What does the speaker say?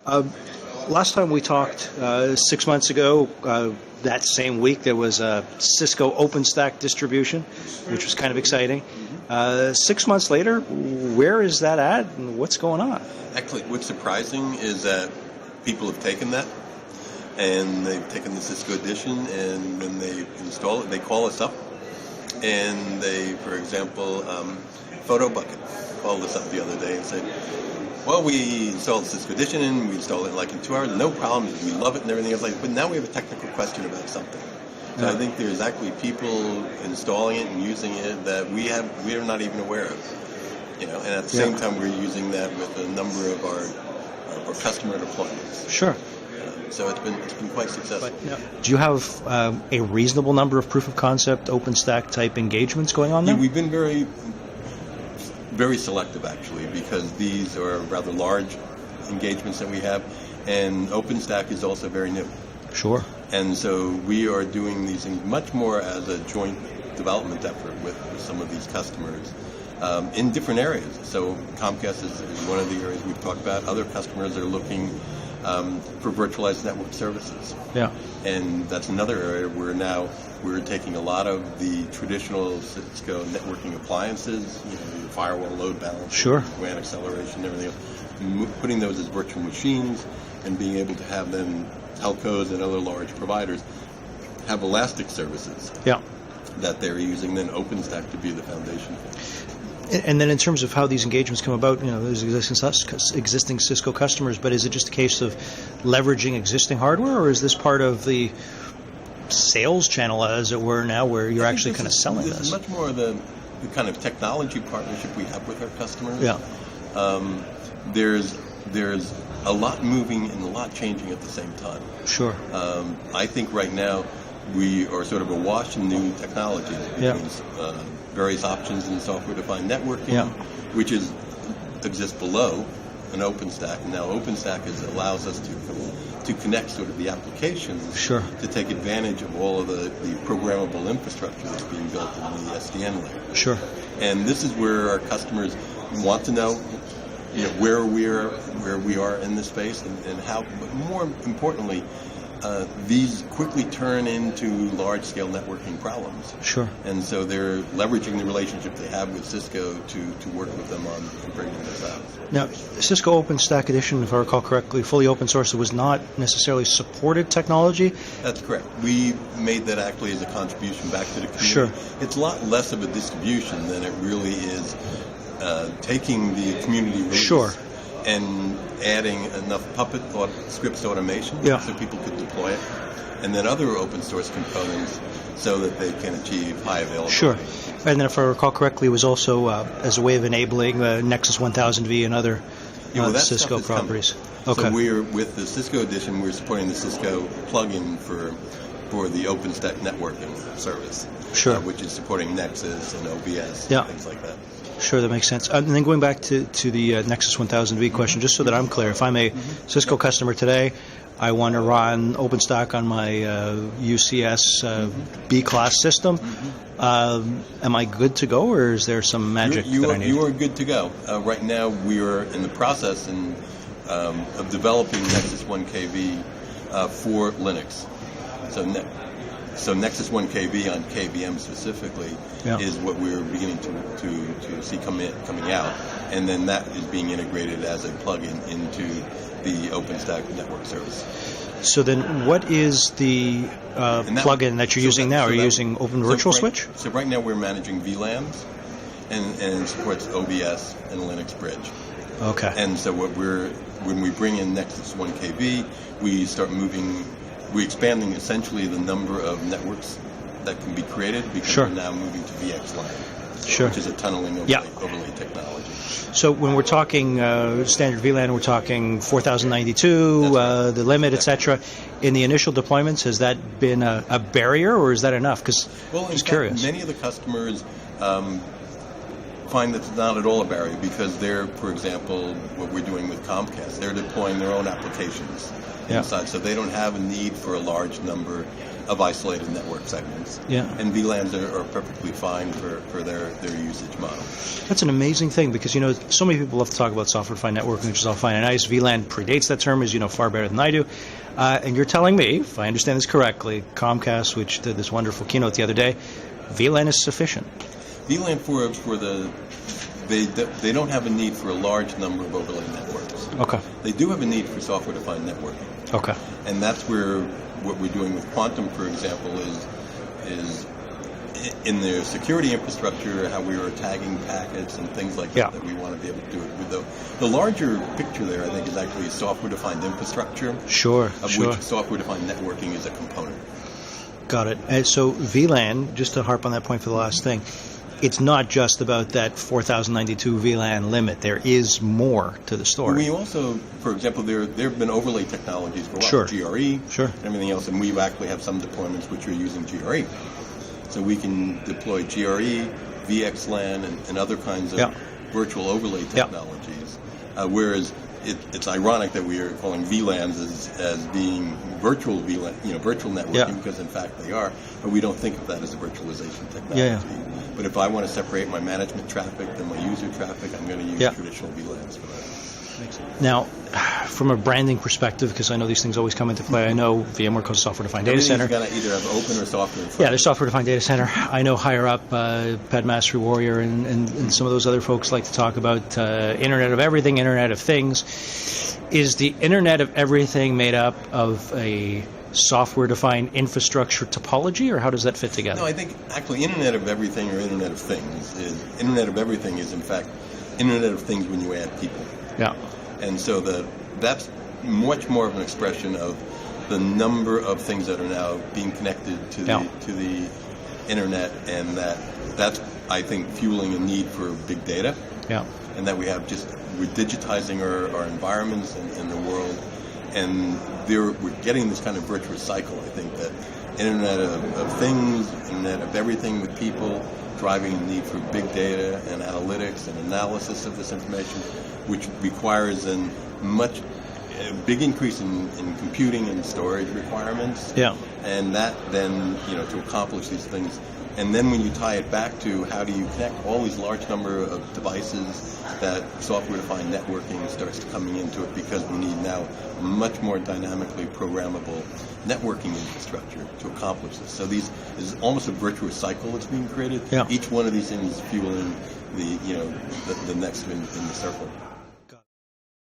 Last time we talked 6 months ago, that same week there was a Cisco OpenStack distribution, which was kind of exciting. 6 months later, where is that at and what's going on? Actually, what's surprising is that people have taken that and they've taken the Cisco edition and then they install it. They call us up and they, for example, Photo Bucket called us up the other day and said, well, we installed the Cisco edition and we installed it like in 2 hours, no problems, we love it and everything else. But now we have a technical question about something. So I think there's actually people installing it and using it that we are not even aware of. And at the same time, we're using that with a number of our customer deployments. Sure. So it's been quite successful. But, do you have a reasonable number of proof of concept OpenStack type engagements going on there? Yeah, we've been very selective actually, because these are rather large engagements that we have, and OpenStack is also very new. Sure. And so we are doing these things much more as a joint development effort with some of these customers in different areas. So Comcast is one of the areas we've talked about. Other customers are looking for virtualized network services. Yeah. And that's another area where now we're taking a lot of the traditional Cisco networking appliances, your firewall, load balance, sure, WAN acceleration, everything else, putting those as virtual machines and being able to have them, telcos and other large providers, have elastic services that they're using, then OpenStack to be the foundation for. And then in terms of how these engagements come about, there's existing Cisco customers, but is it just a case of leveraging existing hardware, or is this part of the sales channel, as it were, now, where you're actually kind of selling this? This is much more the kind of technology partnership we have with our customers. Yeah. There's a lot moving and a lot changing at the same time. Sure. I think right now we are sort of awash in new technology. Various options in software-defined networking, which exists below an OpenStack. And now OpenStack allows us to connect sort of the applications to take advantage of all of the programmable infrastructure that's being built in the SDN layer. Sure. And this is where our customers want to know where we are in this space and how, but more importantly, these quickly turn into large-scale networking problems. Sure. And so they're leveraging the relationship they have with Cisco to work with them on bringing this out. Now, Cisco OpenStack Edition, if I recall correctly, fully open source, it was not necessarily supported technology? That's correct. We made that actually as a contribution back to the community. Sure. It's a lot less of a distribution than it really is taking the community release and adding enough Puppet scripts automation so people could deploy it, and then other open source components so that they can achieve high availability. Sure. And then if I recall correctly, it was also as a way of enabling Nexus 1000V and other Cisco properties. Okay. So we're, with the Cisco edition, we're supporting the Cisco plugin for the OpenStack networking service, which is supporting Nexus and OBS and things like that. Sure, that makes sense. And then going back to the Nexus 1000V question, just so that I'm clear, if I'm a Cisco customer today, I want to run OpenStack on my UCS B-class system, am I good to go, or is there some magic that I need? You are good to go. Right now, we are in the process of developing Nexus 1KV for Linux. So Nexus 1KB on KVM specifically is what we're beginning to see coming out, and then that is being integrated as a plugin into the OpenStack network service. So then what is the plugin that you're using now? Are you using Open Virtual Switch? So right now we're managing VLANs, and it supports OBS and Linux Bridge. Okay. And so when we bring in Nexus 1KB, we're expanding essentially the number of networks that can be created because we're now moving to VXLAN, which is a tunneling overlay technology. So when we're talking standard VLAN, we're talking 4092, the limit, etc. In the initial deployments, has that been a barrier, or is that enough? Because I'm just curious. Many of the customers find that's not at all a barrier because they're, for example, what we're doing with Comcast, they're deploying their own applications inside, so they don't have a need for a large number of isolated network segments. Yeah. And VLANs are perfectly fine for their usage model. That's an amazing thing because, so many people love to talk about software-defined networking, which is all fine and nice. VLAN predates that term, as you know far better than I do. And you're telling me, if I understand this correctly, Comcast, which did this wonderful keynote the other day, VLAN is sufficient. VLAN they don't have a need for a large number of overlay networks. Okay. They do have a need for software-defined networking. Okay. And that's where what we're doing with Quantum, for example, is in their security infrastructure, how we are tagging packets and things like that we want to be able to do it with. The larger picture there, I think, is actually software-defined infrastructure. Sure. Which software-defined networking is a component. Got it. And so VLAN, just to harp on that point for the last thing, it's not just about that 4,092 VLAN limit. There is more to the story. We also, for example, there have been overlay technologies for a while, Sure. GRE, Sure. and everything else, and we actually have some deployments which are using GRE. So we can deploy GRE, VXLAN, and other kinds of virtual overlay technologies. Whereas it's ironic that we are calling VLANs as being virtual VLAN, virtual networking, because in fact they are, but we don't think of that as a virtualization technology. But if I want to separate my management traffic and my user traffic, I'm going to use traditional VLANs for that. Now, from a branding perspective, because I know these things always come into play, I know VMware calls software-defined data center. You've got to either have open or software in front. Yeah, there's software-defined data center. I know higher up, Pat Mastery Warrior and some of those other folks like to talk about Internet of Everything, Internet of Things. Is the Internet of Everything made up of a software-defined infrastructure topology, or how does that fit together? No, I think actually Internet of Everything or Internet of Things is Internet of Everything is in fact Internet of Things when you add people. Yeah. And so that's much more of an expression of the number of things that are now being connected to the internet, and that's I think fueling a need for big data. Yeah. And that we're digitizing our environments in the world, and we're getting this kind of virtuous cycle. I think that Internet of Things, Internet of Everything with people, driving the need for big data and analytics and analysis of this information, which requires a big increase in computing and storage requirements. Yeah. And that then, to accomplish these things. And then when you tie it back to how do you connect all these large number of devices, that software-defined networking starts coming into it, because we need now much more dynamically programmable networking infrastructure to accomplish this. So this is almost a virtuous cycle that's being created. Yeah. Each one of these things is fueling the next in the circle.